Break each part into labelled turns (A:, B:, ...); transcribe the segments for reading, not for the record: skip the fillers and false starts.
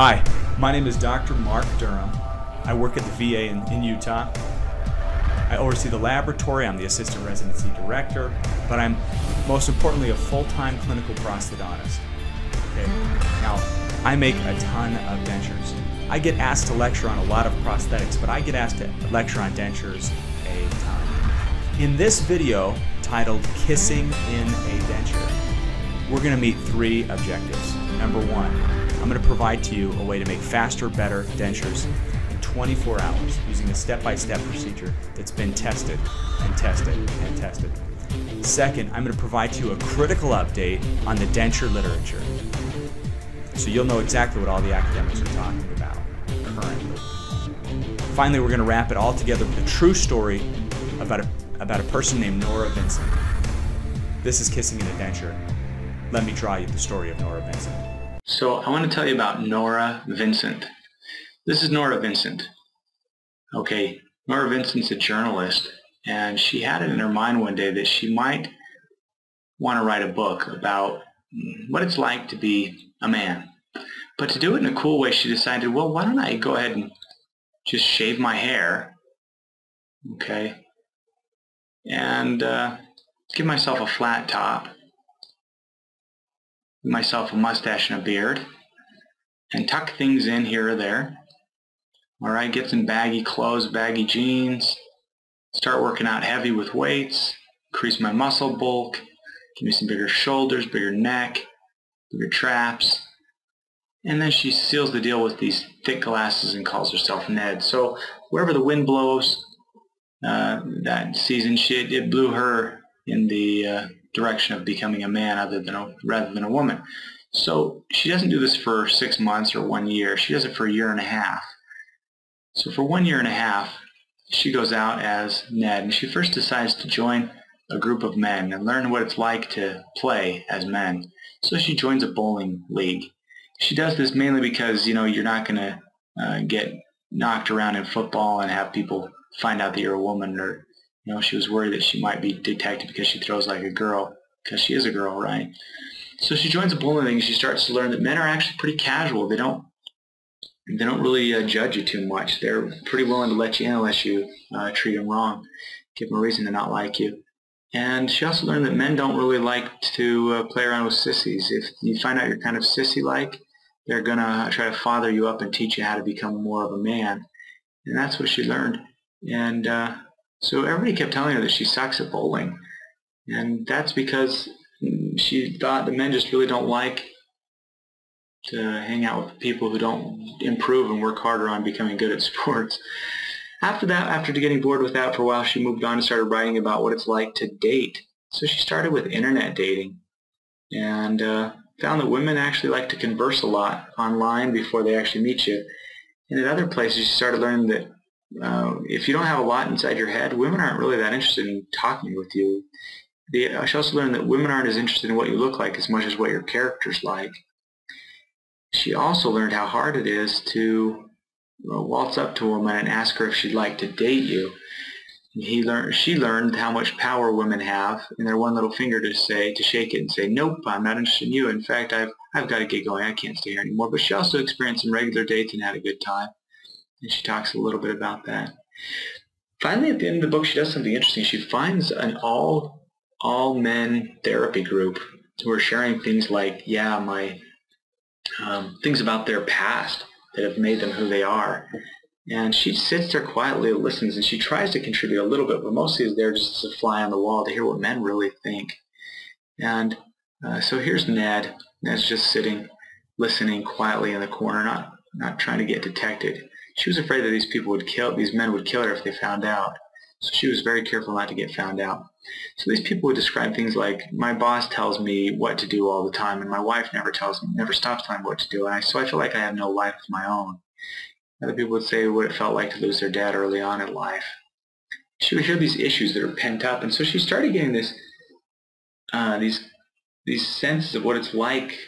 A: Hi, my name is Dr. Mark Durham. I work at the VA in Utah. I oversee the laboratory. I'm the assistant residency director, but I'm most importantly a full-time clinical prosthodontist. Okay. Now, I make a ton of dentures. I get asked to lecture on a lot of prosthetics, but I get asked to lecture on dentures a ton. In this video titled Kissing in a Denture, we're going to meet three objectives. Number one, I'm going to provide to you a way to make faster, better dentures in 24 hours using a step-by-step procedure that's been tested and tested and tested. Second, I'm going to provide to you a critical update on the denture literature, so you'll know exactly what all the academics are talking about currently. Finally, we're going to wrap it all together with a true story about a person named Nora Vincent. This is Kissing in a Denture. Let me draw you the story of Nora Vincent.
B: So I want to tell you about Nora Vincent. This is Nora Vincent. Okay, Nora Vincent's a journalist, and she had it in her mind one day that she might want to write a book about what it's like to be a man. But to do it in a cool way, she decided, well, why don't I go ahead and just shave my hair, okay, and give myself a flat top, give myself a mustache and a beard, and tuck things in here or there. All right, get some baggy clothes, baggy jeans, start working out heavy with weights, increase my muscle bulk, give me some bigger shoulders, bigger neck, bigger traps. And then she seals the deal with these thick glasses and calls herself Ned. So wherever the wind blows, that season, it blew her in the direction of becoming a man rather than a woman. So she doesn't do this for 6 months or 1 year. She does it for a year and a half. So for 1 year and a half, she goes out as Ned, and she first decides to join a group of men and learn what it's like to play as men. So she joins a bowling league. She does this mainly because, you know, you're not going to get knocked around in football and have people find out that you're a woman, or, you know, she was worried that she might be detected because she throws like a girl, because she is a girl, right? So she joins a bowling league and she starts to learn that men are actually pretty casual. They don't really judge you too much. They're pretty willing to let you in unless you treat them wrong, give them a reason to not like you. And she also learned that men don't really like to play around with sissies. If you find out you're kind of sissy-like, they're going to try to father you up and teach you how to become more of a man. And that's what she learned. And so everybody kept telling her that she sucks at bowling. And that's because she thought the men just really don't like to hang out with people who don't improve and work harder on becoming good at sports. After that, after getting bored with that for a while, she moved on and started writing about what it's like to date. So she started with internet dating, and found that women actually like to converse a lot online before they actually meet you. And at other places, she started learning that if you don't have a lot inside your head, women aren't really that interested in talking with you. She also learned that women aren't as interested in what you look like as much as what your character's like. She also learned how hard it is to waltz up to a woman and ask her if she'd like to date you. She learned how much power women have in their one little finger to shake it and say, nope, I'm not interested in you. In fact, I've got to get going. I can't stay here anymore. But she also experienced some regular dates and had a good time. And she talks a little bit about that. Finally, at the end of the book, she does something interesting. She finds an all-men therapy group who are sharing things like, things about their past that have made them who they are. And she sits there quietly and listens, and she tries to contribute a little bit, but mostly is there just as a fly on the wall to hear what men really think. And so here's Ned. Ned's just sitting, listening quietly in the corner, not trying to get detected. She was afraid that these men would kill her if they found out. So she was very careful not to get found out. So these people would describe things like, my boss tells me what to do all the time, and my wife never stops telling me what to do, so I feel like I have no life of my own. Other people would say what it felt like to lose their dad early on in life. She would hear these issues that are pent up, and so she started getting these senses of what it's like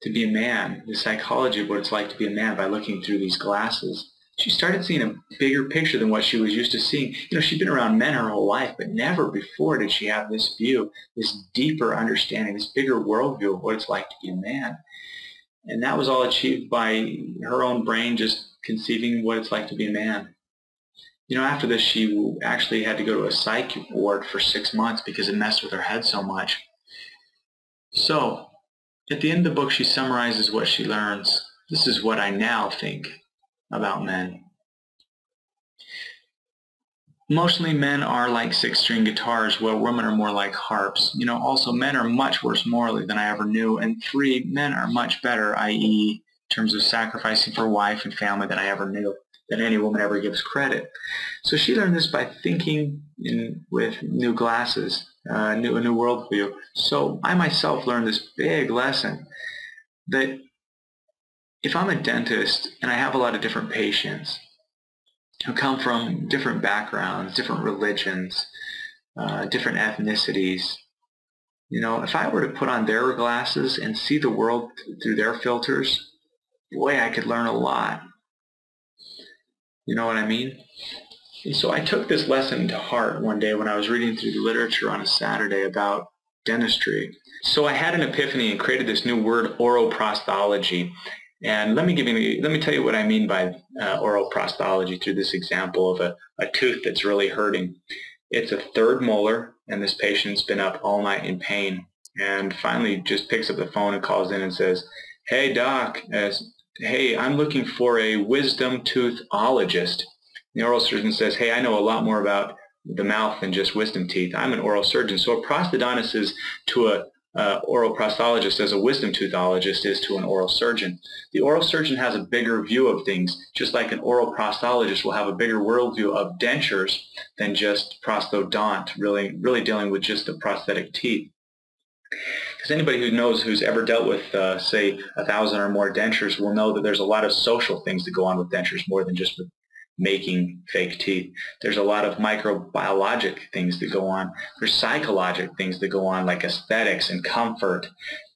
B: to be a man, the psychology of what it's like to be a man by looking through these glasses. She started seeing a bigger picture than what she was used to seeing. You know, she'd been around men her whole life, but never before did she have this view, this deeper understanding, this bigger worldview of what it's like to be a man. And that was all achieved by her own brain just conceiving what it's like to be a man. You know, after this, she actually had to go to a psych ward for 6 months because it messed with her head so much. So, at the end of the book, she summarizes what she learns. This is what I now think about men. Emotionally, men are like 6-string guitars, while women are more like harps. You know, also, men are much worse morally than I ever knew. And 3, men are much better, i.e., in terms of sacrificing for wife and family, than I ever knew, than any woman ever gives credit. So she learned this by thinking with new glasses, a new worldview. So I myself learned this big lesson that if I'm a dentist and I have a lot of different patients who come from different backgrounds, different religions, different ethnicities, you know, if I were to put on their glasses and see the world through their filters, boy, I could learn a lot. You know what I mean? And so I took this lesson to heart one day when I was reading through the literature on a Saturday about dentistry. So I had an epiphany and created this new word, oroprosthology. And let me tell you what I mean by oroprosthology through this example of a tooth that's really hurting. It's a 3rd molar, and this patient's been up all night in pain, and finally just picks up the phone and calls in and says, "Hey doc, hey, I'm looking for a wisdom toothologist." The oral surgeon says, "Hey, I know a lot more about the mouth than just wisdom teeth. I'm an oral surgeon." So a prosthodontist is to a oral prosthologist as a wisdom toothologist is to an oral surgeon. The oral surgeon has a bigger view of things, just like an oral prosthologist will have a bigger worldview of dentures than just prosthodont, really dealing with just the prosthetic teeth. Because anybody who knows, who's ever dealt with, say, 1,000 or more dentures will know that there's a lot of social things that go on with dentures more than just with making fake teeth. There's a lot of microbiologic things that go on. There's psychological things that go on, like aesthetics and comfort.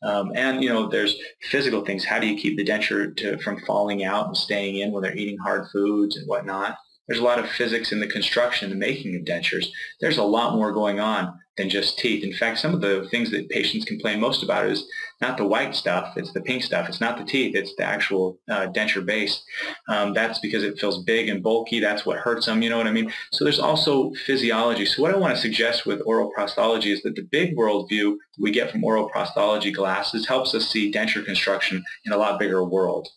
B: And, you know, there's physical things. How do you keep the denture from falling out and staying in when they're eating hard foods and whatnot? There's a lot of physics in the construction and making of dentures. There's a lot more going on than just teeth. In fact, some of the things that patients complain most about is not the white stuff, it's the pink stuff. It's not the teeth, it's the actual denture base. That's because it feels big and bulky. That's what hurts them, you know what I mean? So there's also physiology. So what I want to suggest with oroprosthology is that the big worldview we get from oroprosthology glasses helps us see denture construction in a lot bigger world.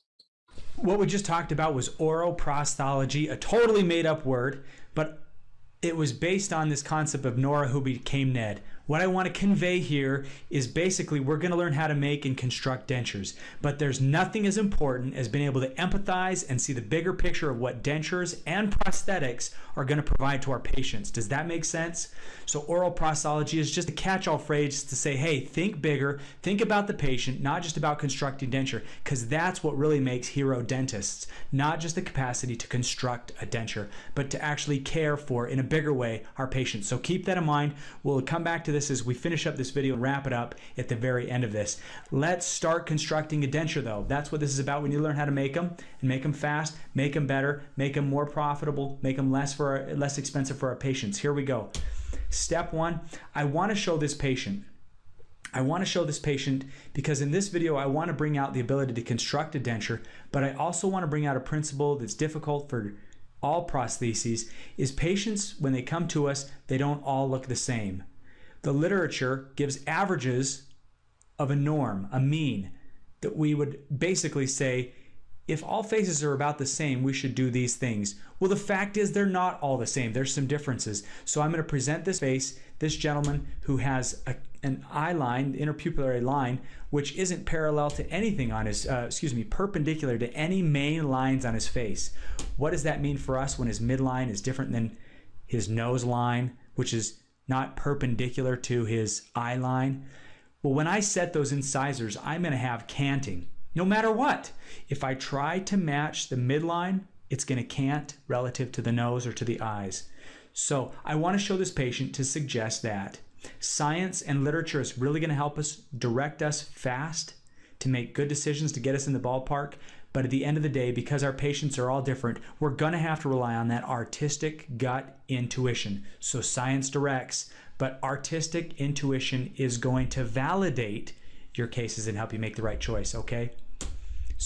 A: What we just talked about was oroprosthology, a totally made-up word, but it was based on this concept of Nora who became Ned. What I want to convey here is basically we're going to learn how to make and construct dentures, but there's nothing as important as being able to empathize and see the bigger picture of what dentures and prosthetics are going to provide to our patients. Does that make sense? So oroprosthology is just a catch-all phrase to say, hey, think bigger, think about the patient, not just about constructing denture, because that's what really makes hero dentists, not just the capacity to construct a denture, but to actually care for, in a bigger way, our patients. So keep that in mind. We'll come back to this as we finish up this video and wrap it up at the very end of this. Let's start constructing a denture though. That's what this is about. We need to learn how to make them and make them fast, make them better, make them more profitable, make them less expensive for our patients. Here we go. Step 1, I want to show this patient. I want to show this patient because in this video I want to bring out the ability to construct a denture, but I also want to bring out a principle that's difficult for all prostheses, is patients, when they come to us, they don't all look the same. The literature gives averages of a norm, a mean, that we would basically say, if all faces are about the same, we should do these things. Well, the fact is they're not all the same. There's some differences. So I'm going to present this face, this gentleman who has an eye line, the interpupillary line, which isn't parallel to anything on his, perpendicular to any main lines on his face. What does that mean for us when his midline is different than his nose line, which is not perpendicular to his eye line? Well, when I set those incisors, I'm going to have canting. No matter what, if I try to match the midline, it's going to cant relative to the nose or to the eyes. So I want to show this patient to suggest that science and literature is really going to help us, direct us fast to make good decisions to get us in the ballpark. But at the end of the day, because our patients are all different, we're going to have to rely on that artistic gut intuition. So science directs, but artistic intuition is going to validate your cases and help you make the right choice, okay?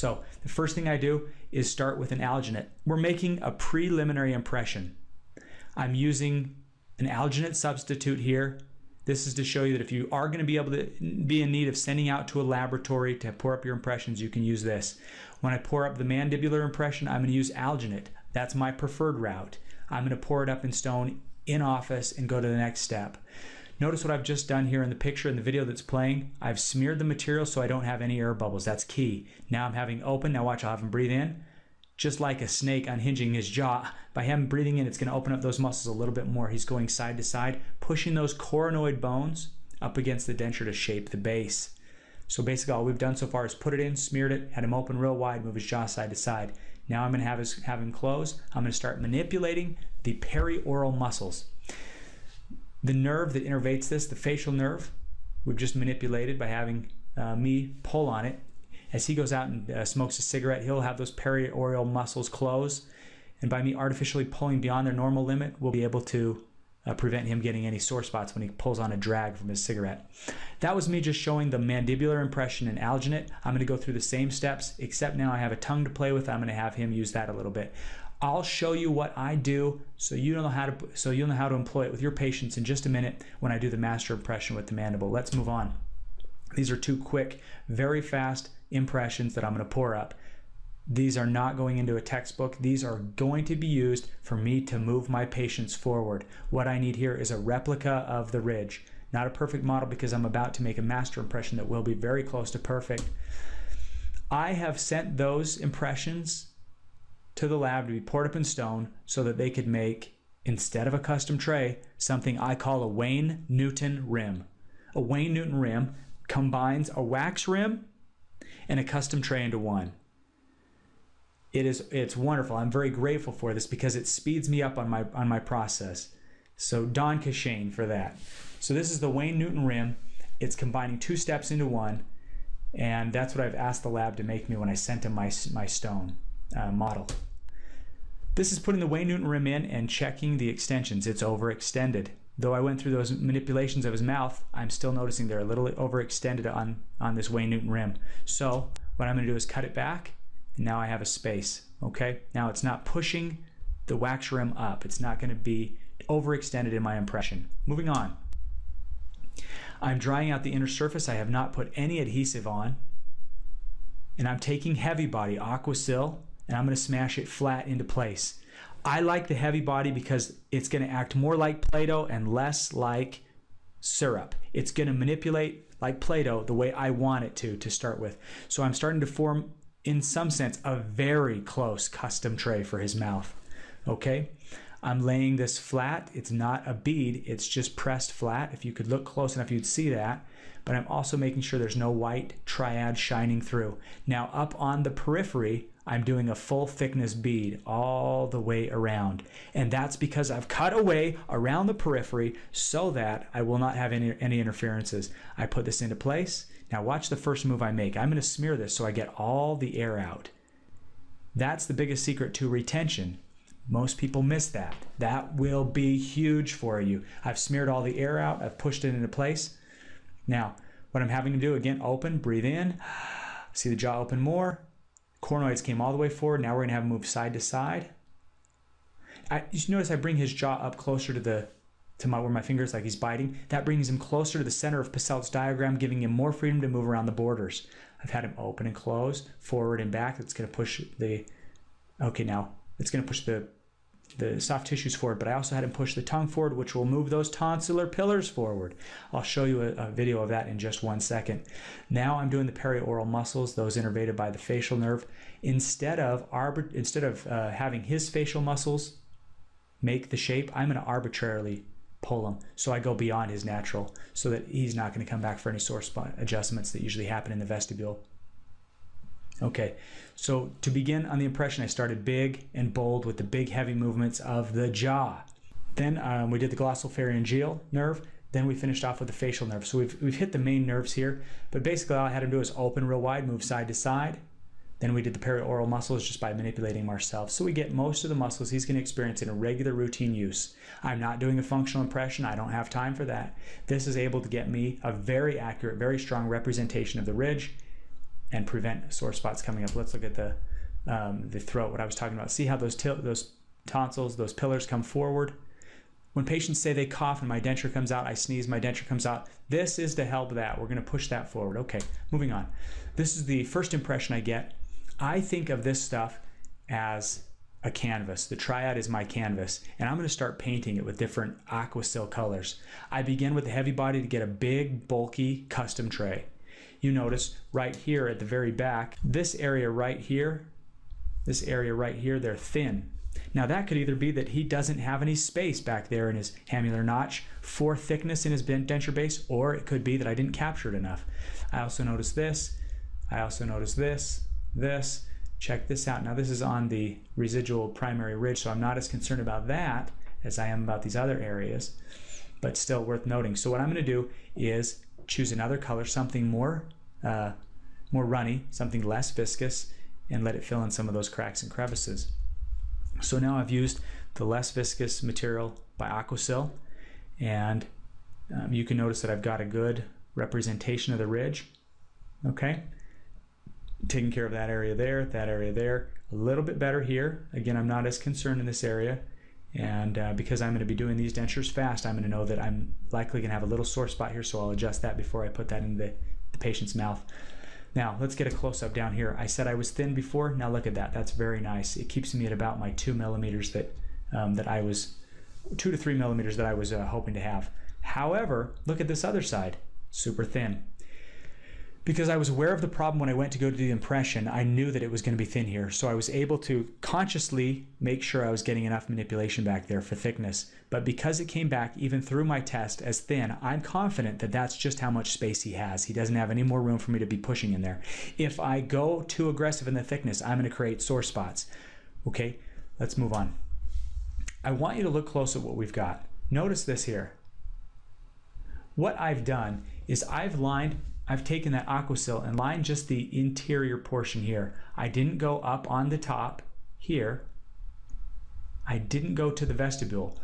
A: So the first thing I do is start with an alginate. We're making a preliminary impression. I'm using an alginate substitute here. This is to show you that if you are going to be able to be in need of sending out to a laboratory to pour up your impressions, you can use this. When I pour up the mandibular impression, I'm going to use alginate. That's my preferred route. I'm going to pour it up in stone in office and go to the next step. Notice what I've just done here in the picture in the video that's playing. I've smeared the material so I don't have any air bubbles. That's key. Now I'm having open. Now watch, I'll have him breathe in. Just like a snake unhinging his jaw, by him breathing in, it's going to open up those muscles a little bit more. He's going side to side, pushing those coronoid bones up against the denture to shape the base. So basically all we've done so far is put it in, smeared it, had him open real wide, move his jaw side to side. Now I'm going to have him close. I'm going to start manipulating the perioral muscles. The nerve that innervates this, the facial nerve, we've just manipulated by having me pull on it. As he goes out and smokes a cigarette, he'll have those perioral muscles close. And by me artificially pulling beyond their normal limit, we'll be able to prevent him getting any sore spots when he pulls on a drag from his cigarette. That was me just showing the mandibular impression in alginate. I'm going to go through the same steps, except now I have a tongue to play with. I'm going to have him use that a little bit. I'll show you what I do so you'll know how to employ it with your patients in just a minute when I do the master impression with the mandible. Let's move on. These are two quick, very fast impressions that I'm going to pour up. These are not going into a textbook. These are going to be used for me to move my patients forward. What I need here is a replica of the ridge. Not a perfect model because I'm about to make a master impression that will be very close to perfect. I have sent those impressions to the lab to be poured up in stone so that they could make, instead of a custom tray, something I call a Wayne Newton rim. A Wayne Newton rim combines a wax rim and a custom tray into one. It's wonderful. I'm very grateful for this because it speeds me up on my process. So Don Cashane for that. So this is the Wayne Newton rim. It's combining two steps into one, and that's what I've asked the lab to make me when I sent him my stone model. This is putting the Wayne Newton rim in and checking the extensions. It's overextended. Though I went through those manipulations of his mouth, I'm still noticing they're a little overextended on this Wayne Newton rim. So what I'm going to do is cut it back, and now I have a space. Okay? Now it's not pushing the wax rim up. It's not going to be overextended in my impression. Moving on. I'm drying out the inner surface. I have not put any adhesive on. And I'm taking heavy body, Aquasil, and I'm going to smash it flat into place. I like the heavy body because it's going to act more like Play-Doh and less like syrup. It's going to manipulate like Play-Doh the way I want it to start with. So I'm starting to form, in some sense, a very close custom tray for his mouth. Okay? I'm laying this flat. It's not a bead. It's just pressed flat. If you could look close enough, you'd see that. But I'm also making sure there's no white triad shining through. Now up on the periphery, I'm doing a full thickness bead all the way around. And that's because I've cut away around the periphery so that I will not have any interferences. I put this into place. Now watch the first move I make. I'm going to smear this so I get all the air out. That's the biggest secret to retention. Most people miss that. That will be huge for you. I've smeared all the air out. I've pushed it into place. Now, what I'm having to do, again, open, breathe in. See the jaw open more. Coronoids came all the way forward. Now we're going to have him move side to side. You notice I bring his jaw up closer to where my finger's like he's biting. That brings him closer to the center of Passel's diagram, giving him more freedom to move around the borders. I've had him open and close, forward and back. That's going to push the... Okay, now it's going to push the soft tissues forward, but I also had him push the tongue forward, which will move those tonsillar pillars forward. I'll show you a video of that in just 1 second. Now I'm doing the perioral muscles, those innervated by the facial nerve. Instead of having his facial muscles make the shape, I'm going to arbitrarily pull him. So I go beyond his natural so that he's not going to come back for any sore spot adjustments that usually happen in the vestibule. Okay, so to begin on the impression, I started big and bold with the big heavy movements of the jaw. Then we did the glossopharyngeal nerve. Then we finished off with the facial nerve. So we've hit the main nerves here, but basically all I had him do is open real wide, move side to side. Then we did the perioral muscles just by manipulating them ourselves. So we get most of the muscles he's going to experience in a regular routine use. I'm not doing a functional impression. I don't have time for that. This is able to get me a very accurate, very strong representation of the ridge. and prevent sore spots coming up. Let's look at the throat, what I was talking about. See how those tonsils, those pillars come forward? When patients say they cough and my denture comes out, I sneeze, my denture comes out. This is to help that. We're going to push that forward. Okay, moving on. This is the first impression I get. I think of this stuff as a canvas. The triad is my canvas, and I'm going to start painting it with different Aquasil colors. I begin with the heavy body to get a big, bulky custom tray. You notice right here at the very back, this area right here, they're thin. Now that could either be that he doesn't have any space back there in his hamular notch for thickness in his denture base, or it could be that I didn't capture it enough. I also notice this. I also notice this. Check this out. Now this is on the residual primary ridge, so I'm not as concerned about that as I am about these other areas, but still worth noting. So what I'm going to do is choose another color, something more runny, something less viscous, and let it fill in some of those cracks and crevices. So now I've used the less viscous material by Aquasil, and you can notice that I've got a good representation of the ridge. Okay, taking care of that area there, a little bit better here. Again, I'm not as concerned in this area, and because I'm going to be doing these dentures fast, I'm going to know that I'm likely going to have a little sore spot here, so I'll adjust that before I put that in the patient's mouth. Now let's get a close-up down here. I said I was thin before. Now look at that. That's very nice. It keeps me at about my 2 millimeters that I was 2 to 3 millimeters that I was hoping to have. However, look at this other side. Super thin. Because I was aware of the problem when I went to go to the impression, I knew that it was going to be thin here. So I was able to consciously make sure I was getting enough manipulation back there for thickness. But because it came back even through my test as thin, I'm confident that that's just how much space he has. He doesn't have any more room for me to be pushing in there. If I go too aggressive in the thickness, I'm going to create sore spots. Okay, let's move on. I want you to look close at what we've got. Notice this here. What I've done is I've taken that Aquasil and lined just the interior portion here. I didn't go up on the top here. I didn't go to the vestibule.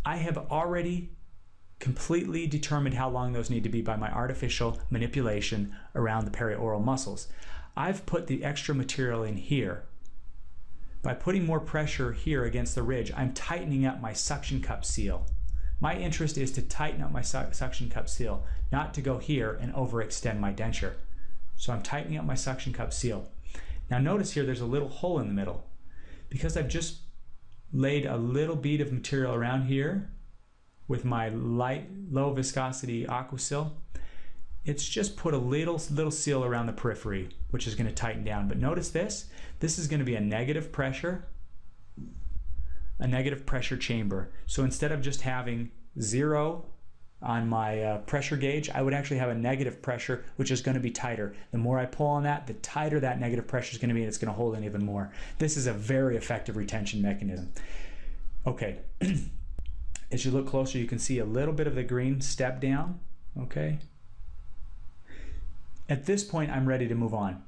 A: I have already completely determined how long those need to be by my artificial manipulation around the perioral muscles. I've put the extra material in here. By putting more pressure here against the ridge, I'm tightening up my suction cup seal. My interest is to tighten up my suction cup seal, not to go here and overextend my denture. So I'm tightening up my suction cup seal. Now notice here there's a little hole in the middle. Because I've just laid a little bead of material around here with my light, low viscosity Aquasil, it's just put a little seal around the periphery, which is going to tighten down. But notice this is going to be a negative pressure chamber. So instead of just having 0 on my pressure gauge, I would actually have a negative pressure, which is going to be tighter. The more I pull on that, the tighter that negative pressure is going to be, and it's going to hold in even more. This is a very effective retention mechanism. Okay, as you look closer, you can see a little bit of the green step down. Okay, at this point, I'm ready to move on.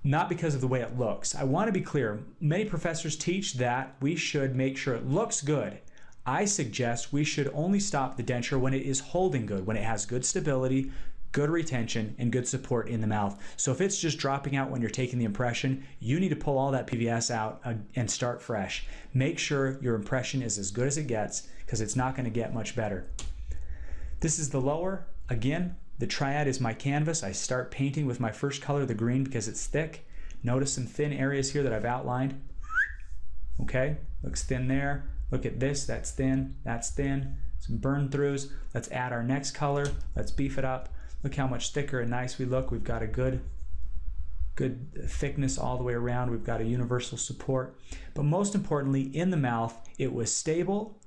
A: Not because of the way it looks. I want to be clear, many professors teach that we should make sure it looks good. I suggest we should only stop the denture when it is holding good, when it has good stability, good retention, and good support in the mouth. So if it's just dropping out when you're taking the impression, you need to pull all that PVS out and start fresh. Make sure your impression is as good as it gets, because it's not going to get much better. This is the lower. Again, the triad is my canvas. I start painting with my first color, the green, because it's thick. Notice some thin areas here that I've outlined. Okay, looks thin there. Look at this, that's thin, some burn throughs. Let's add our next color, let's beef it up. Look how much thicker and nice we look. We've got a good thickness all the way around. We've got a universal support. But most importantly, in the mouth, it was stable,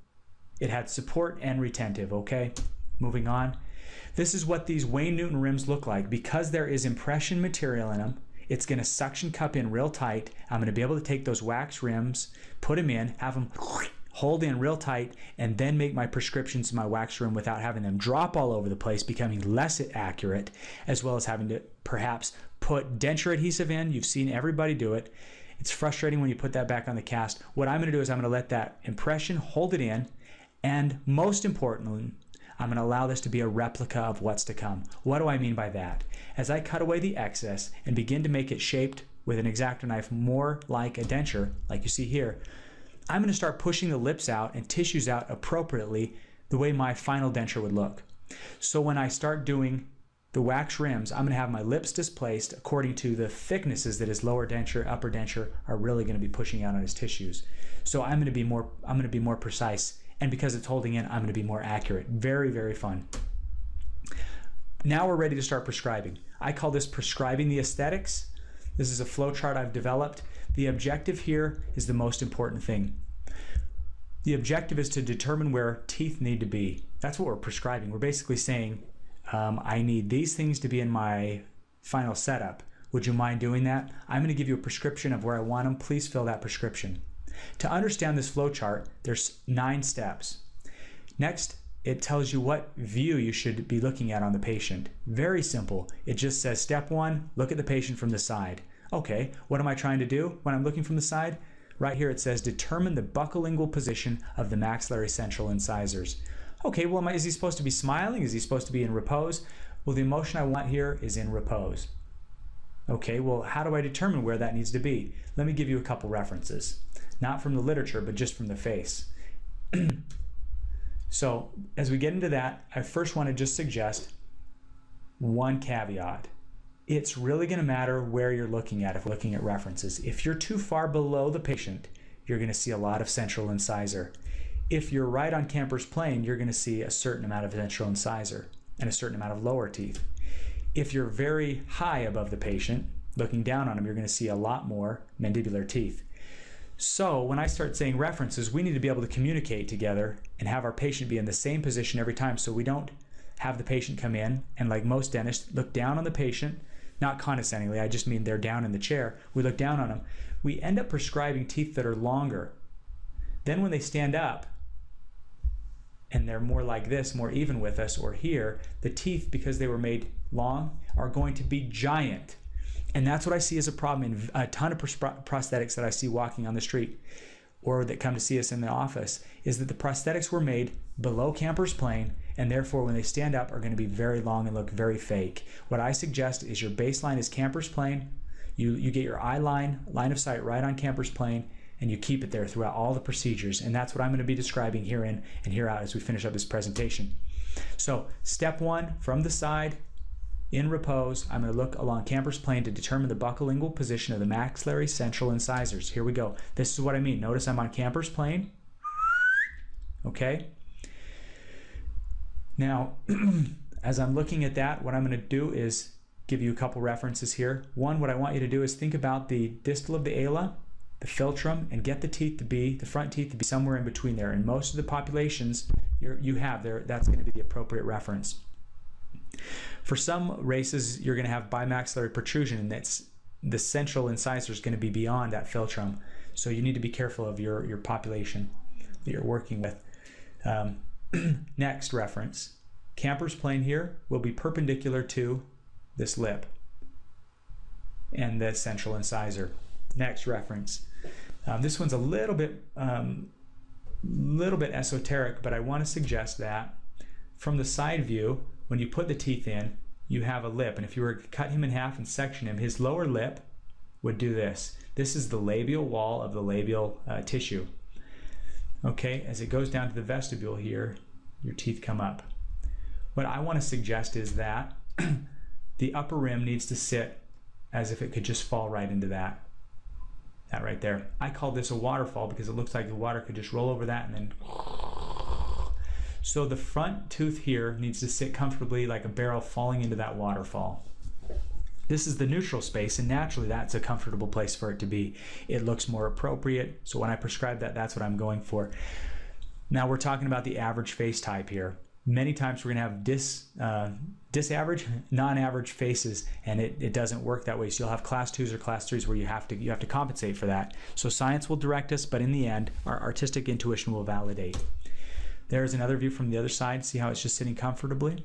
A: it had support and retentive, okay? Moving on. This is what these Wayne Newton rims look like. Because there is impression material in them, it's going to suction cup in real tight. I'm going to be able to take those wax rims, put them in, have them hold in real tight, and then make my prescriptions in my wax rim without having them drop all over the place, becoming less accurate, as well as having to perhaps put denture adhesive in. You've seen everybody do it. It's frustrating when you put that back on the cast. What I'm going to do is I'm going to let that impression hold it in, and most importantly, I'm going to allow this to be a replica of what's to come. What do I mean by that? As I cut away the excess and begin to make it shaped with an X-Acto knife more like a denture, like you see here, I'm going to start pushing the lips out and tissues out appropriately the way my final denture would look. So when I start doing the wax rims, I'm going to have my lips displaced according to the thicknesses that his lower denture, upper denture are really going to be pushing out on his tissues. So I'm going to be more precise, and because it's holding in, I'm going to be more accurate. Very, very fun. Now we're ready to start prescribing. I call this prescribing the aesthetics. This is a flow chart I've developed. The objective here is the most important thing. The objective is to determine where teeth need to be. That's what we're prescribing. We're basically saying, I need these things to be in my final setup. Would you mind doing that? I'm going to give you a prescription of where I want them. Please fill that prescription. To understand this flow chart, there's 9 steps. Next, it tells you what view you should be looking at on the patient. Very simple. It just says, step 1, look at the patient from the side. Okay, what am I trying to do when I'm looking from the side? Right here it says, determine the buccolingual position of the maxillary central incisors. Okay, well, is he supposed to be smiling? Is he supposed to be in repose? Well, the emotion I want here is in repose. Okay, well, how do I determine where that needs to be? Let me give you a couple references. Not from the literature, but just from the face. So, as we get into that, I first want to just suggest one caveat. It's really going to matter where you're looking at if we're looking at references. If you're too far below the patient, you're going to see a lot of central incisor. If you're right on Camper's plane, you're going to see a certain amount of central incisor and a certain amount of lower teeth. If you're very high above the patient, looking down on him, you're going to see a lot more mandibular teeth. So when I start saying references, we need to be able to communicate together and have our patient be in the same position every time, so we don't have the patient come in and, like most dentists, look down on the patient, not condescendingly, I just mean they're down in the chair. We look down on them. We end up prescribing teeth that are longer. Then when they stand up and they're more like this, more even with us, or here, the teeth, because they were made long, are going to be giant. And that's what I see as a problem in a ton of prosthetics that I see walking on the street or that come to see us in the office, is that the prosthetics were made below Camper's plane, and therefore when they stand up are going to be very long and look very fake. What I suggest is your baseline is Camper's plane, you get your line of sight right on Camper's plane, and you keep it there throughout all the procedures. And that's what I'm going to be describing here in and here out as we finish up this presentation. So step 1, from the side, in repose, I'm going to look along Camper's plane to determine the buccolingual position of the maxillary central incisors. Here we go. This is what I mean. Notice I'm on Camper's plane. Okay? Now, as I'm looking at that, what I'm going to do is give you a couple references here. One, what I want you to do is think about the distal of the ala, the philtrum, and get the teeth to be, the front teeth to be somewhere in between there. In most of the populations you have there, that's going to be the appropriate reference. For some races, you're going to have bimaxillary protrusion, and that's the central incisor is going to be beyond that philtrum. So you need to be careful of your population that you're working with. Next reference, Camper's plane here will be perpendicular to this lip and the central incisor. Next reference. This one's a little bit esoteric, but I want to suggest that from the side view, when you put the teeth in, you have a lip, and if you were to cut him in half and section him, his lower lip would do this. This is the labial wall of the labial tissue. Okay, as it goes down to the vestibule here, your teeth come up. What I want to suggest is that the upper rim needs to sit as if it could just fall right into that right there. I call this a waterfall because it looks like the water could just roll over that and then... So the front tooth here needs to sit comfortably like a barrel falling into that waterfall. This is the neutral space, and naturally that's a comfortable place for it to be. It looks more appropriate, so when I prescribe that, that's what I'm going for. Now we're talking about the average face type here. Many times we're going to have disaverage, non-average faces, and it doesn't work that way. So you'll have class 2s or class 3s where you have to compensate for that. So science will direct us, but in the end, our artistic intuition will validate. There's another view from the other side. See how it's just sitting comfortably?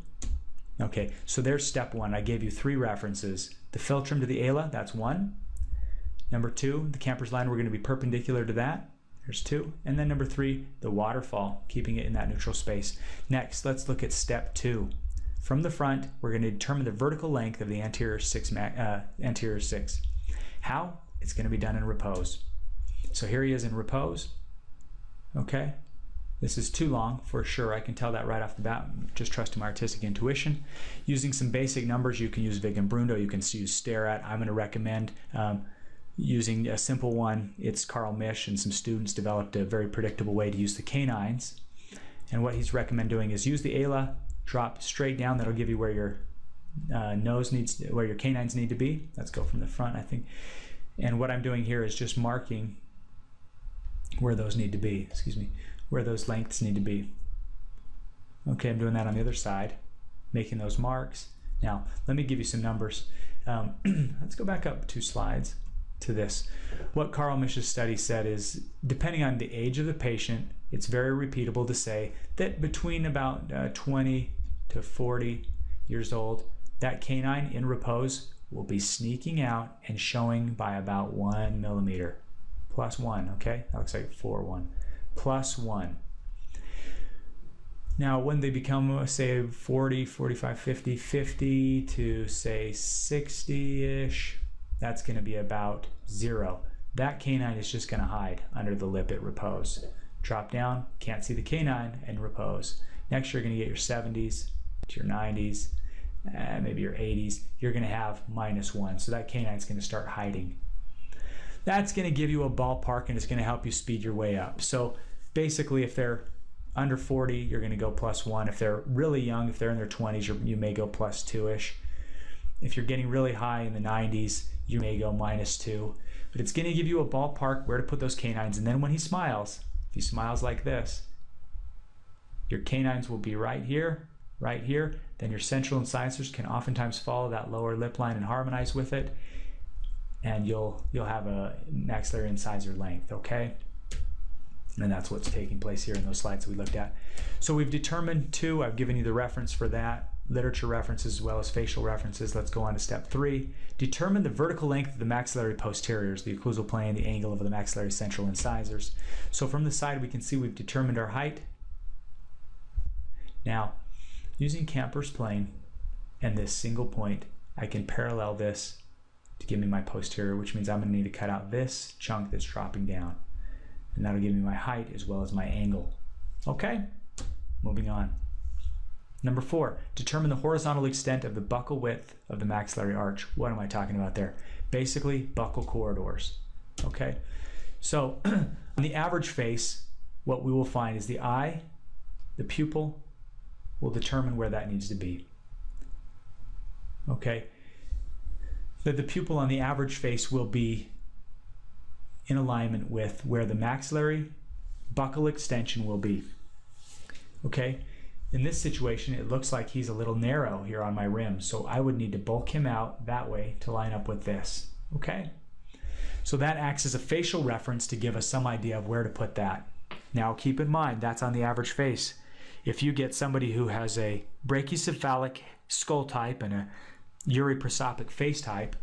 A: Okay, so there's step 1. I gave you 3 references. The philtrum to the ala, that's 1. Number 2, the Camper's line, we're going to be perpendicular to that. There's 2. And then number 3, the waterfall, keeping it in that neutral space. Next, let's look at step 2. From the front, we're going to determine the vertical length of the anterior 6. How? It's going to be done in repose. So here he is in repose. Okay. This is too long for sure. I can tell that right off the bat. Just trusting my artistic intuition. Using some basic numbers, you can use Vig and Brundo. You can use stare at. I'm going to recommend using a simple one. It's Carl Misch and some students developed a very predictable way to use the canines. And what he's recommend doing is use the ala, drop straight down. That'll give you where your where your canines need to be. Let's go from the front, I think. And what I'm doing here is just marking where those need to be, where those lengths need to be. Okay, I'm doing that on the other side, making those marks. Now, let me give you some numbers. Let's go back up 2 slides to this. What Carl Misch's study said is, depending on the age of the patient, it's very repeatable to say that between about 20 to 40 years old, that canine in repose will be sneaking out and showing by about 1 millimeter. Plus 1, okay? That looks like 4, 1. Plus 1. Now, when they become, say, 40, 45, 50, 50 to, say, 60-ish, that's going to be about 0. That canine is just going to hide under the lip at repose. Drop down, can't see the canine, and repose. Next, you're going to get your 70s to your 90s, maybe your 80s. You're going to have -1, so that canine's going to start hiding. That's going to give you a ballpark, and it's going to help you speed your way up. So basically, if they're under 40, you're going to go +1. If they're really young, if they're in their 20s, you may go +2-ish. If you're getting really high in the 90s, you may go -2. But it's going to give you a ballpark where to put those canines. And then when he smiles, if he smiles like this, your canines will be right here, right here. Then your central incisors can oftentimes follow that lower lip line and harmonize with it. And you'll have a maxillary incisor length, okay? And that's what's taking place here in those slides we looked at. So we've determined 2. I've given you the reference for that, literature references as well as facial references. Let's go on to step 3. Determine the vertical length of the maxillary posteriors, the occlusal plane, the angle of the maxillary central incisors. So from the side we can see we've determined our height. Now, using Camper's plane and this single point, I can parallel this to give me my posterior, which means I'm going to need to cut out this chunk that's dropping down. And that'll give me my height as well as my angle. Okay, moving on. Number 4, determine the horizontal extent of the buccal width of the maxillary arch. What am I talking about there? Basically, buccal corridors. Okay, so on the average face, what we will find is the eye, the pupil, will determine where that needs to be. Okay. That the pupil on the average face will be in alignment with where the maxillary buccal extension will be. Okay, in this situation it looks like he's a little narrow here on my rim, so I would need to bulk him out that way to line up with this. Okay, so that acts as a facial reference to give us some idea of where to put that. Now keep in mind that's on the average face. If you get somebody who has a brachycephalic skull type and a uriprosopic face type,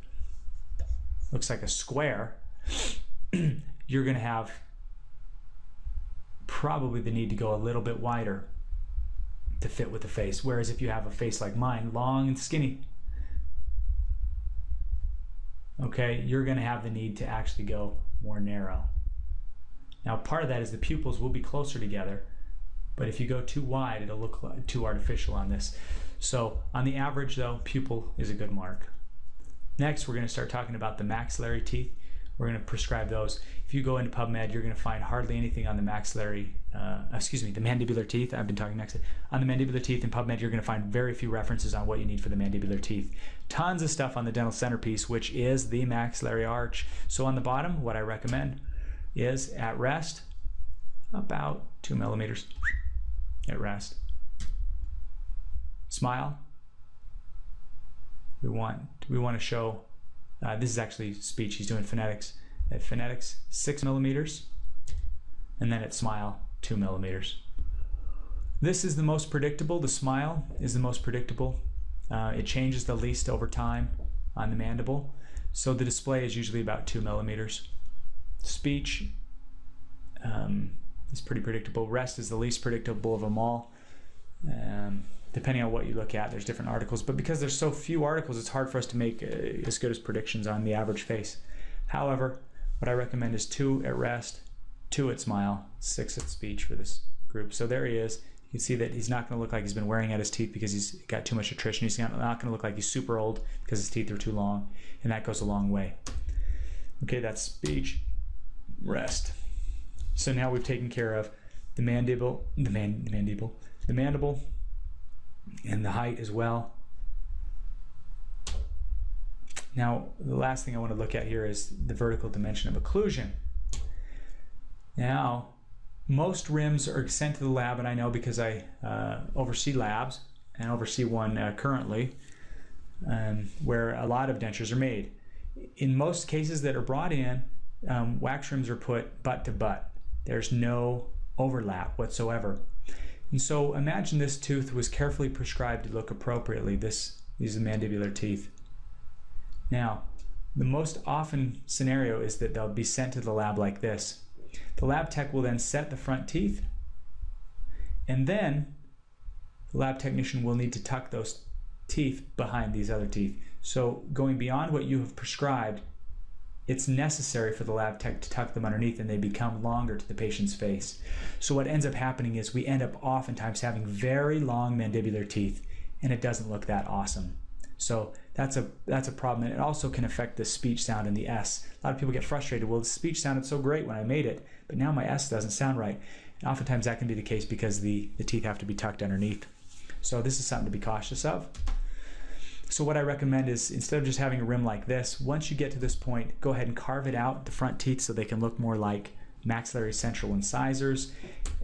A: looks like a square, you're going to have probably the need to go a little bit wider to fit with the face. Whereas if you have a face like mine, long and skinny, okay, you're going to have the need to actually go more narrow. Now part of that is the pupils will be closer together, but if you go too wide, it'll look too artificial on this. So on the average though, pupil is a good mark. Next, we're going to start talking about the maxillary teeth. We're going to prescribe those. If you go into PubMed, you're going to find hardly anything on the maxillary, the mandibular teeth. I've been talking next. On the mandibular teeth in PubMed, you're going to find very few references on what you need for the mandibular teeth. Tons of stuff on the dental centerpiece, which is the maxillary arch. So on the bottom, what I recommend is at rest, about 2 millimeters at rest. Smile. We want to show, this is actually speech, he's doing phonetics. At phonetics, 6 millimeters, and then at smile, 2 millimeters. This is the most predictable. The smile is the most predictable. It changes the least over time on the mandible. So the display is usually about 2 millimeters. Speech, is pretty predictable. Rest is the least predictable of them all. Depending on what you look at, there's different articles, but because there's so few articles, it's hard for us to make as good as predictions on the average face. However, what I recommend is 2 at rest, 2 at smile, 6 at speech for this group. So there he is. You can see that he's not going to look like he's been wearing out his teeth because he's got too much attrition. He's not going to look like he's super old because his teeth are too long, and that goes a long way. Okay, that's speech, rest. So now we've taken care of the mandible, the mandible, and the height as well. Now, the last thing I want to look at here is the vertical dimension of occlusion. Now, most rims are sent to the lab, and I know because I oversee labs and oversee one currently where a lot of dentures are made. In most cases that are brought in, wax rims are put butt to butt. There's no overlap whatsoever. And so imagine this tooth was carefully prescribed to look appropriately. These are the mandibular teeth. Now, the most often scenario is that they'll be sent to the lab like this. The lab tech will then set the front teeth, and then the lab technician will need to tuck those teeth behind these other teeth. So going beyond what you have prescribed, it's necessary for the lab tech to tuck them underneath, and they become longer to the patient's face. So what ends up happening is we end up oftentimes having very long mandibular teeth, and it doesn't look that awesome. So that's a problem, and it also can affect the speech sound in the S. A lot of people get frustrated. Well, the speech sounded so great when I made it, but now my S doesn't sound right. And oftentimes that can be the case because the teeth have to be tucked underneath. So this is something to be cautious of. So what I recommend is, instead of just having a rim like this, once you get to this point, go ahead and carve it out, the front teeth, so they can look more like maxillary central incisors,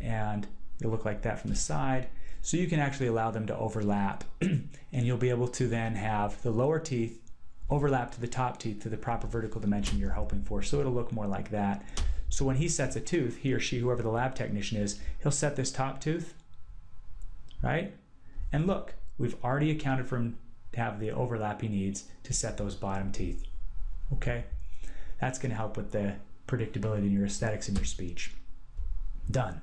A: and they'll look like that from the side. So you can actually allow them to overlap, and you'll be able to then have the lower teeth overlap to the top teeth to the proper vertical dimension you're hoping for. So it'll look more like that. So when he sets a tooth, he or she, whoever the lab technician is, he'll set this top tooth, right? And look, we've already accounted for him to have the overlap he needs to set those bottom teeth. Okay? That's going to help with the predictability in your aesthetics and your speech. Done.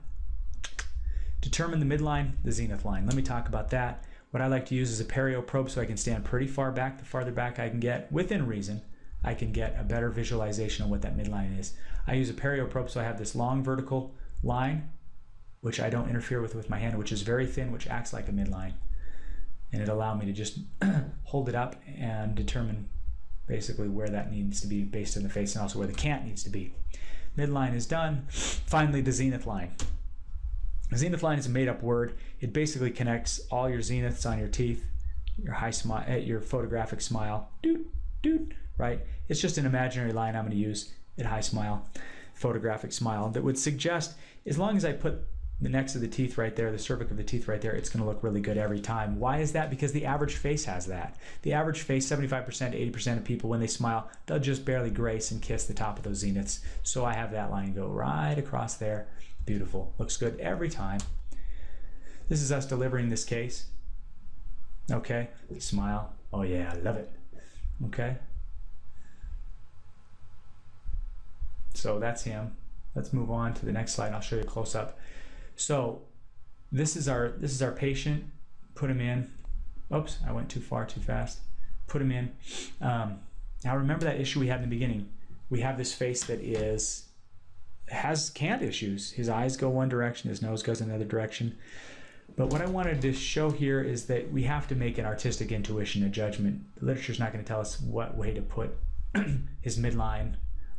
A: Determine the midline, the zenith line. Let me talk about that. What I like to use is a perio probe, so I can stand pretty far back. The farther back I can get, within reason, I can get a better visualization of what that midline is. I use a perio probe, so I have this long vertical line, which I don't interfere with my hand, which is very thin, which acts like a midline. And it allowed me to just hold it up and determine basically where that needs to be based on the face, and also where the cant needs to be. Midline is done. Finally, the zenith line. The zenith line is a made-up word. It basically connects all your zeniths on your teeth, your high smile, your photographic smile, doot, doot, right? It's just an imaginary line I'm going to use at high smile, photographic smile, that would suggest, as long as I put the necks of the teeth right there, the cervix of the teeth right there, it's going to look really good every time. Why is that? Because the average face has that. The average face, 75% to 80% of people, when they smile, they'll just barely grace and kiss the top of those zeniths. So I have that line go right across there. Beautiful. Looks good every time. This is us delivering this case. Okay. Smile. Oh yeah, I love it. Okay. So that's him. Let's move on to the next slide, and I'll show you a close-up. So this is our patient. Put him in. Oops, I went too far, too fast. Put him in. Now remember that issue we had in the beginning. We have this face that has cant issues. His eyes go one direction, his nose goes another direction. But what I wanted to show here is that we have to make an artistic intuition, a judgment. The literature's not going to tell us what way to put his midline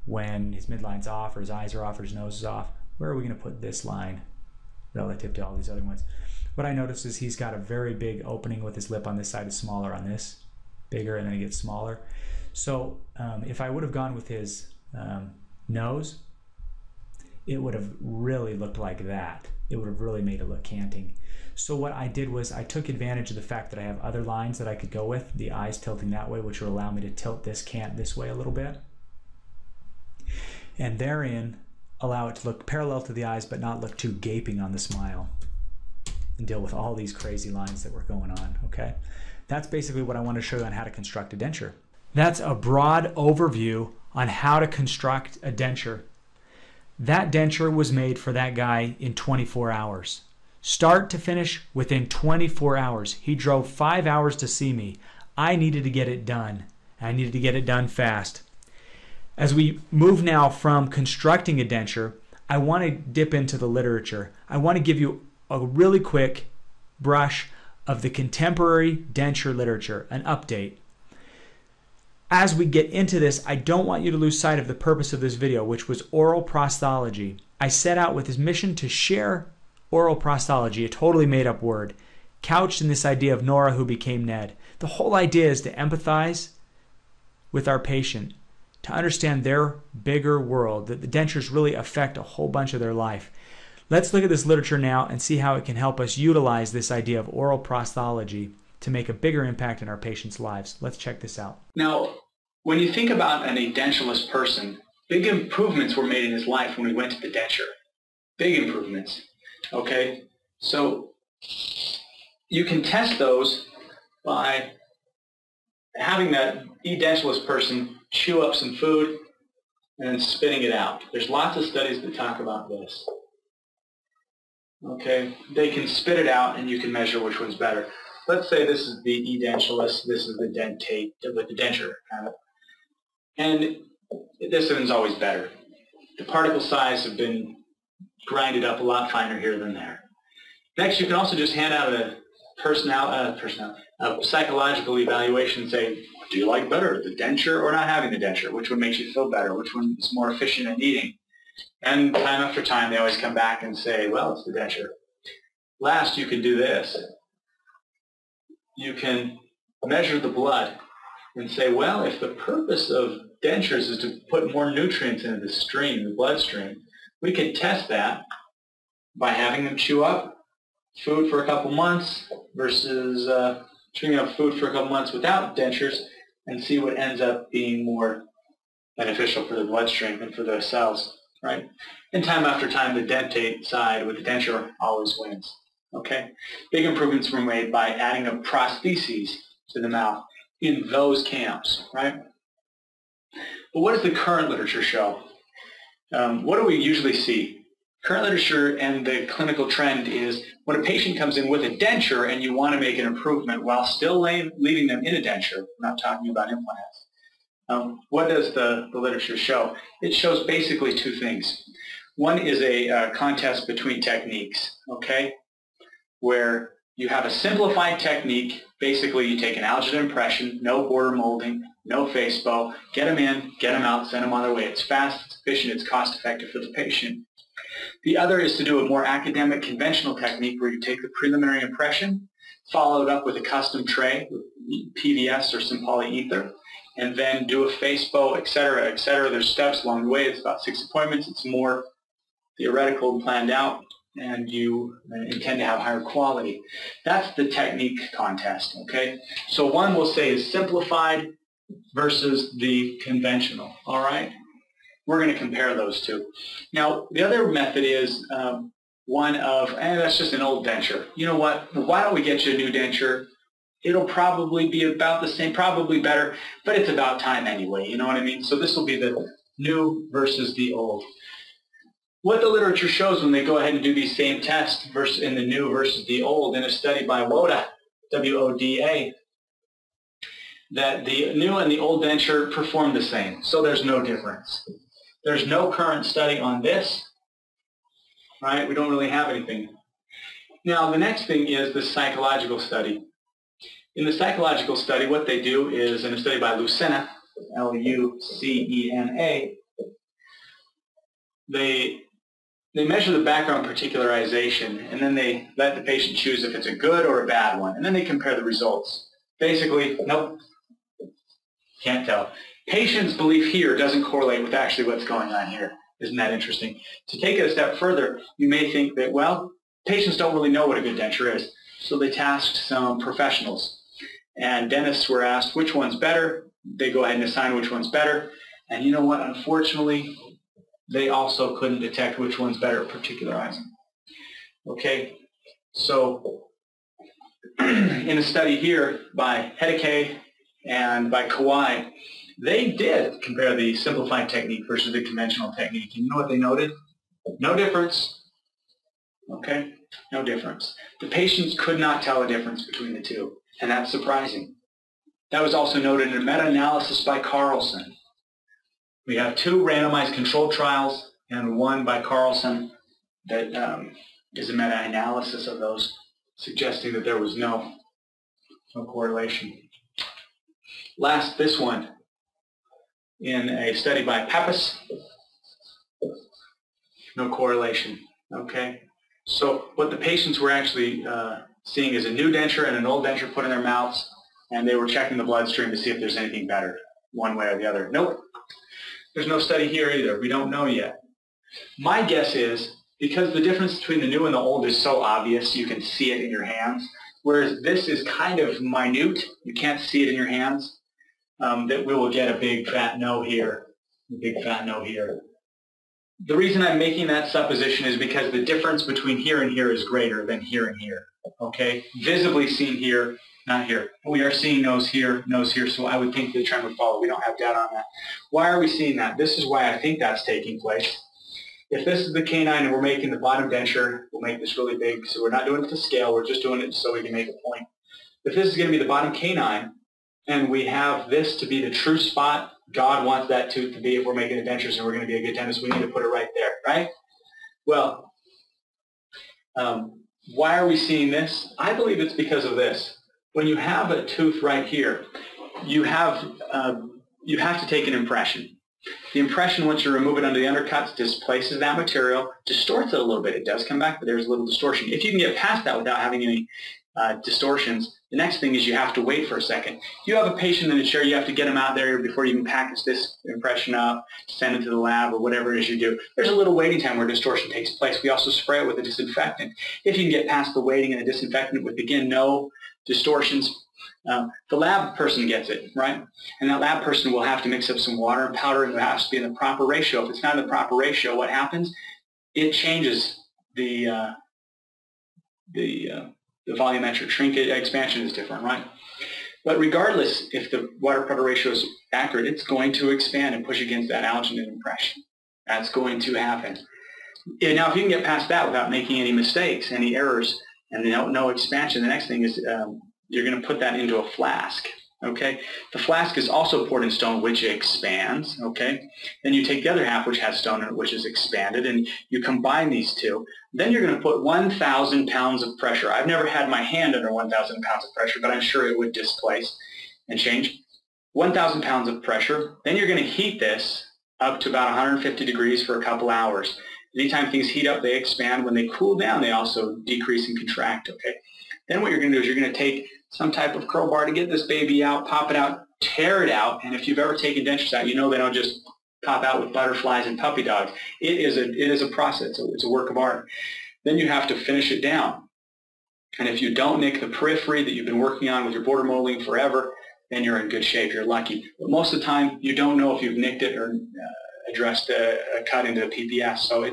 A: when his midline's off, or his eyes are off, or his nose is off. Where are we going to put this line relative to all these other ones? What I noticed is he's got a very big opening with his lip on this side, is smaller on this, bigger, and then it gets smaller. So if I would have gone with his nose, it would have really looked like that. It would have really made it look canting. So what I did was I took advantage of the fact that I have other lines that I could go with, the eyes tilting that way, which will allow me to tilt this cant this way a little bit, and therein allow it to look parallel to the eyes but not look too gaping on the smile, and deal with all these crazy lines that were going on. Okay, that's basically what I want to show you on how to construct a denture. That's a broad overview on how to construct a denture. That denture was made for that guy in 24 hours. Start to finish within 24 hours. He drove 5 hours to see me. I needed to get it done. I needed to get it done fast. As we move now from constructing a denture, I want to dip into the literature. I want to give you a really quick brush of the contemporary denture literature, an update. As we get into this, I don't want you to lose sight of the purpose of this video, which was oroprosthology. I set out with this mission to share oroprosthology, a totally made-up word, couched in this idea of Nora who became Ned. The whole idea is to empathize with our patient, to understand their bigger world, that the dentures really affect a whole bunch of their life. Let's look at this literature now and see how it can help us utilize this idea of oroprosthology to make a bigger impact in our patients' lives. Let's check this out.
B: Now, when you think about an edentulous person, big improvements were made in his life when we went to the denture. Big improvements. Okay? So you can test those by having that edentulous person chew up some food and then spitting it out. There's lots of studies that talk about this. Okay? They can spit it out and you can measure which one's better. Let's say this is the edentulous, this is the dentate with the denture kind of. And this one's always better. The particle size have been grinded up a lot finer here than there. Next, you can also just hand out a psychological evaluation and say, do you like better, the denture or not having the denture? Which one makes you feel better? Which one is more efficient at eating? And time after time, they always come back and say, well, it's the denture. Last, you can do this. You can measure the blood and say, well, if the purpose of dentures is to put more nutrients into the stream, the bloodstream, we could test that by having them chew up food for a couple months versus chewing up food for a couple months without dentures and see what ends up being more beneficial for the bloodstream and for the cells, right? And time after time, the dentate side with the denture always wins. Okay? Big improvements were made by adding a prostheses to the mouth in those camps, right? But what does the current literature show? What do we usually see? Current literature and the clinical trend is when a patient comes in with a denture and you want to make an improvement while still leaving them in a denture, we're not talking about implants. What does the literature show? It shows basically two things. One is a contest between techniques, okay, where you have a simplified technique. Basically, you take an alginate impression, no border molding, no face bow, get them in, get them out, send them on their way. It's fast, it's efficient, it's cost-effective for the patient. The other is to do a more academic, conventional technique where you take the preliminary impression, follow it up with a custom tray, with PVS or some polyether, and then do a face bow, etc., etc. There's steps along the way. It's about 6 appointments. It's more theoretical and planned out, and you intend to have higher quality. That's the technique contest, okay? So one we'll say is simplified versus the conventional, all right? We're going to compare those two. Now, the other method is one of, that's just an old denture. You know what? Why don't we get you a new denture? It'll probably be about the same, probably better, but it's about time anyway, you know what I mean? So this will be the new versus the old. What the literature shows when they go ahead and do these same tests in the new versus the old, in a study by Woda, W-O-D-A, that the new and the old denture perform the same. So there's no difference. There's no current study on this, right? We don't really have anything. Now, the next thing is the psychological study. In the psychological study, what they do is, in a study by Lucena, L-U-C-E-N-A, they measure the background particularization, and then they let the patient choose if it's a good or a bad one, and then they compare the results. Basically, nope, can't tell. Patient's belief here doesn't correlate with actually what's going on here. Isn't that interesting? To take it a step further, you may think that, well, patients don't really know what a good denture is. So they tasked some professionals. And dentists were asked which one's better. They go ahead and assign which one's better. And you know what? Unfortunately, they also couldn't detect which one's better at particularizing. Okay? So in a study here by Hedeke and by Kawai, they did compare the simplified technique versus the conventional technique. And you know what they noted? No difference. Okay, no difference. The patients could not tell a difference between the two, and that's surprising. That was also noted in a meta-analysis by Carlson. We have 2 randomized controlled trials and 1 by Carlson that is a meta-analysis of those, suggesting that there was no correlation. Last, this one, in a study by Pappas, no correlation. Okay, so what the patients were actually seeing is a new denture and an old denture put in their mouths, and they were checking the bloodstream to see if there's anything better, one way or the other. Nope. There's no study here either. We don't know yet. My guess is, because the difference between the new and the old is so obvious, you can see it in your hands, whereas this is kind of minute, you can't see it in your hands, that we will get a big fat no here, a big fat no here. The reason I'm making that supposition is because the difference between here and here is greater than here and here. Okay? Visibly seen here, not here. We are seeing nose here, so I would think the trend would follow. We don't have data on that. Why are we seeing that? This is why I think that's taking place. If this is the canine and we're making the bottom denture, we'll make this really big, so we're not doing it to scale, we're just doing it so we can make a point. If this is going to be the bottom canine, and we have this to be the true spot God wants that tooth to be if we're making the dentures and we're going to be a good dentist, we need to put it right there, right? Well, why are we seeing this? I believe it's because of this. When you have a tooth right here, you have to take an impression. The impression, once you remove it under the undercuts, displaces that material, distorts it a little bit. It does come back, but there's a little distortion. If you can get past that without having any distortions, the next thing is you have to wait for a second. If you have a patient in a chair, you have to get them out there before you can package this impression up, send it to the lab, or whatever it is you do. There's a little waiting time where distortion takes place. We also spray it with a disinfectant. If you can get past the waiting and the disinfectant with, again, no distortions, the lab person gets it, right? And that lab person will have to mix up some water and powder, and it has to be in the proper ratio. If it's not in the proper ratio, what happens? It changes the volumetric shrink. Expansion is different, right? But regardless, if the water-powder ratio is accurate, it's going to expand and push against that alginate impression. That's going to happen. And now, if you can get past that without making any mistakes, any errors, and no expansion, the next thing is you're going to put that into a flask. Okay, the flask is also poured in stone, which expands. Okay, then you take the other half, which has stone in it, which is expanded, and you combine these two. Then you're going to put 1,000 pounds of pressure. I've never had my hand under 1,000 pounds of pressure, but I'm sure it would displace and change. 1,000 pounds of pressure. Then you're going to heat this up to about 150 degrees for a couple hours. Anytime things heat up, they expand. When they cool down, they also decrease and contract. Okay. Then what you're going to do is you're going to take some type of crowbar to get this baby out, pop it out, tear it out. And if you've ever taken dentures out, you know they don't just pop out with butterflies and puppy dogs. It is a process. It's a work of art. Then you have to finish it down. And if you don't nick the periphery that you've been working on with your border molding forever, then you're in good shape. You're lucky. But most of the time, you don't know if you've nicked it or addressed a cut into a PPS. So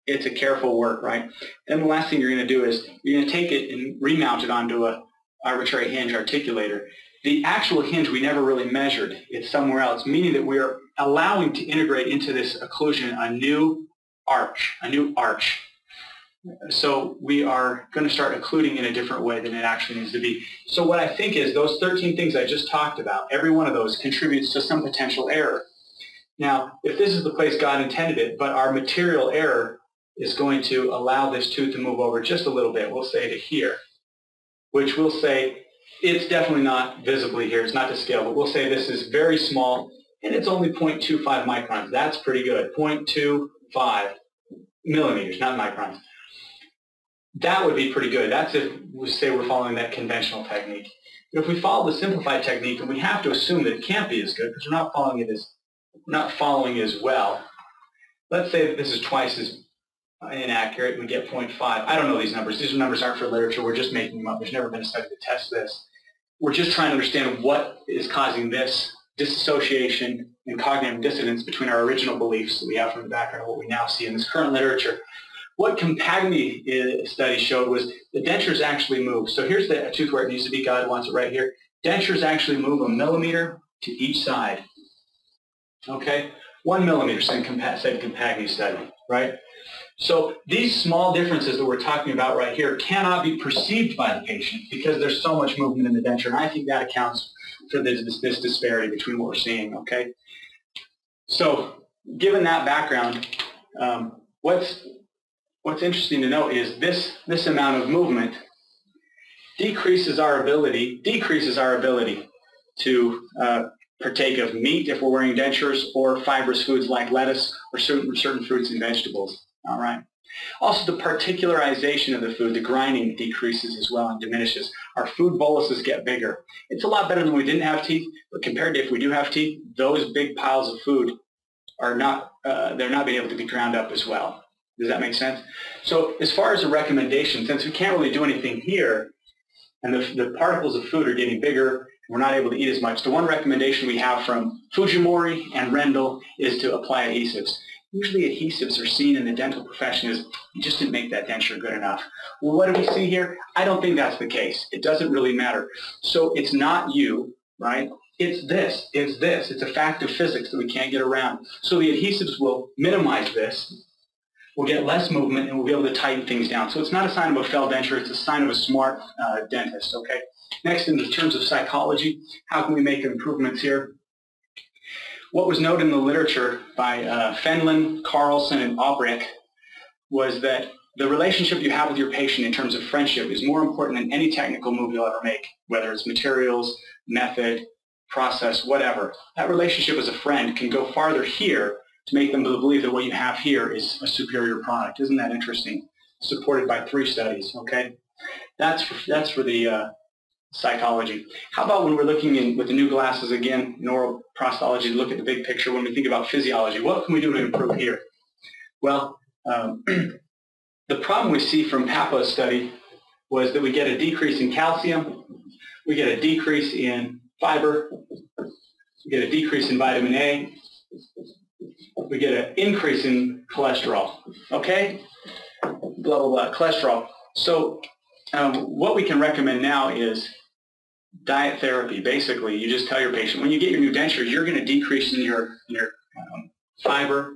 B: it's a careful work, right? Then the last thing you're going to do is you're going to take it and remount it onto a arbitrary hinge articulator. The actual hinge we never really measured. It's somewhere else, meaning that we are allowing to integrate into this occlusion a new arch. So we are going to start occluding in a different way than it actually needs to be. So what I think is those 13 things I just talked about, every one of those contributes to some potential error. Now, if this is the place God intended it, but our material error is going to allow this tooth to move over just a little bit, we'll say to here, which we'll say it's definitely not visibly here, it's not to scale, but we'll say this is very small, and it's only 0.25 microns. That's pretty good, 0.25 millimeters, not microns. That would be pretty good. That's if we say we're following that conventional technique. But if we follow the simplified technique, and we have to assume that it can't be as good because we're not following as well. Let's say that this is twice as inaccurate and we get 0.5. I don't know these numbers. These numbers aren't for literature. We're just making them up. There's never been a study to test this. We're just trying to understand what is causing this disassociation and cognitive dissonance between our original beliefs that we have from the background and what we now see in this current literature. What Compagni study showed was the dentures actually move. So here's the tooth where it needs to be. God wants it right here. Dentures actually move 1 millimeter to each side. Okay? 1 millimeter, said Compagni study, right?
C: So these small differences that we're talking about right here cannot be perceived by the patient because there's so much movement in the denture, and I think that accounts for this disparity between what we're seeing, okay? So given that background, what's interesting to note is this amount of movement decreases our ability to partake of meat if we're wearing dentures, or fibrous foods like lettuce or certain fruits and vegetables. All right. Also, the particularization of the food, the grinding, decreases as well and diminishes. Our food boluses get bigger. It's a lot better than when we didn't have teeth, but compared to if we do have teeth, those big piles of food are not, they're not being able to be ground up as well. Does that make sense? So as far as a recommendation, since we can't really do anything here, and the particles of food are getting bigger, we're not able to eat as much, the one recommendation we have from Fujimori and Rendell is to apply adhesives. Usually adhesives are seen in the dental profession as, you just didn't make that denture good enough. Well, what do we see here? I don't think that's the case. It doesn't really matter. So it's not you, right? It's this. It's a fact of physics that we can't get around. So the adhesives will minimize this. We'll get less movement, and we'll be able to tighten things down. So it's not a sign of a failed denture. It's a sign of a smart dentist, okay? Next, in terms of psychology, how can we make improvements here? What was noted in the literature by Fenlon, Carlson, and Albrecht was that the relationship you have with your patient in terms of friendship is more important than any technical move you'll ever make, whether it's materials, method, process, whatever. That relationship as a friend can go farther here to make them believe that what you have here is a superior product. Isn't that interesting? Supported by 3 studies, okay? That's for the psychology. How about when we're looking in with the new glasses again, in oroprosthology, look at the big picture when we think about physiology. What can we do to improve here? Well, the problem we see from Papa's study was that we get a decrease in calcium, we get a decrease in fiber, we get a decrease in vitamin A, we get an increase in cholesterol. Okay? Blah, blah, blah, cholesterol. So what we can recommend now is diet therapy. Basically, you just tell your patient, when you get your new dentures, you're going to decrease in your fiber,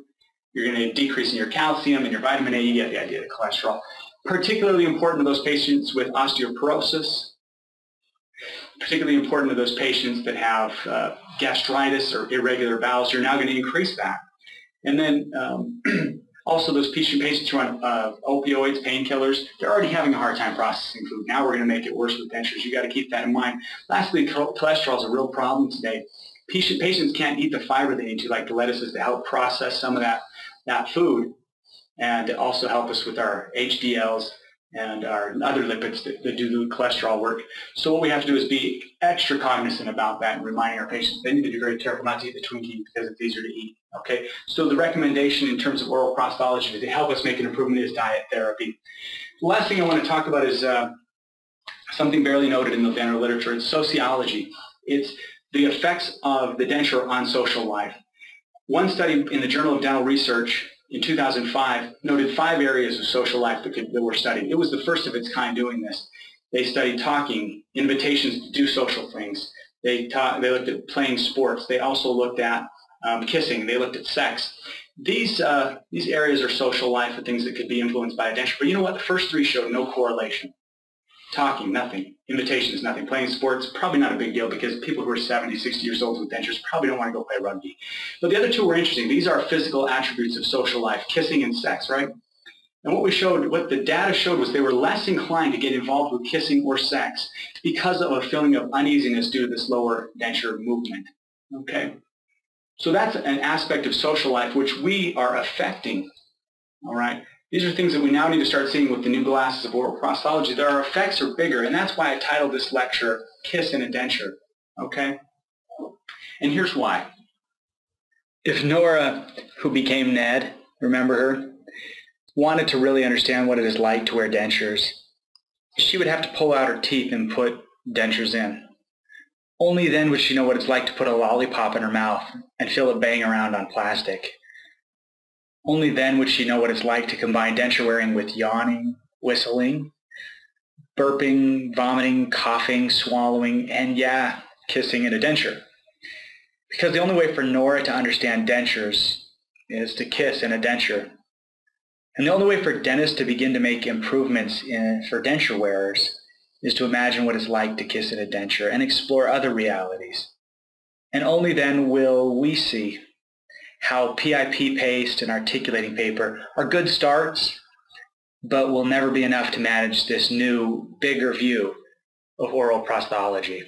C: you're going to decrease in your calcium and your vitamin A. You get the idea of cholesterol. Particularly important to those patients with osteoporosis, particularly important to those patients that have gastritis or irregular bowels. You're now going to increase that. And then also those patients who are on opioids, painkillers, they're already having a hard time processing food. Now we're going to make it worse with dentures. You've got to keep that in mind. Lastly, cholesterol is a real problem today. Patients can't eat the fiber they need to, like the lettuces, to help process some of that food, and to also help us with our HDLs and our other lipids that do the cholesterol work. So what we have to do is be extra cognizant about that and reminding our patients they need to be very careful not to eat the Twinkie because it's easier to eat. Okay, so the recommendation in terms of oroprosthology to help us make an improvement is diet therapy. The last thing I want to talk about is something barely noted in the dental literature. It's sociology. It's the effects of the denture on social life. One study in the Journal of Dental Research in 2005 noted 5 areas of social life that were studied. It was the first of its kind doing this. They studied talking, invitations to do social things. They looked at playing sports. They also looked at kissing. They looked at sex. These areas are social life and things that could be influenced by a denture. But you know what? The first 3 showed no correlation. Talking, nothing. Invitations, nothing. Playing sports, probably not a big deal because people who are 70, 60 years old with dentures probably don't want to go play rugby. But the other 2 were interesting. These are physical attributes of social life, kissing and sex, right? And what the data showed was they were less inclined to get involved with kissing or sex because of a feeling of uneasiness due to this lower denture movement. Okay? So that's an aspect of social life which we are affecting. All right? These are things that we now need to start seeing with the new glasses of oroprosthology. That our effects are bigger, and that's why I titled this lecture, Kiss in a Denture. Okay? And here's why. If Nora, who became Ned, remember her, wanted to really understand what it is like to wear dentures, she would have to pull out her teeth and put dentures in. Only then would she know what it's like to put a lollipop in her mouth and feel it bang around on plastic. Only then would she know what it's like to combine denture wearing with yawning, whistling, burping, vomiting, coughing, swallowing, and yeah, kissing in a denture. Because the only way for Nora to understand dentures is to kiss in a denture.
D: And the only way for dentists to begin to make improvements for denture wearers is to imagine what it's like to kiss in a denture and explore other realities. And only then will we see how PIP paste and articulating paper are good starts, but will never be enough to manage this new, bigger view of oral prosthology.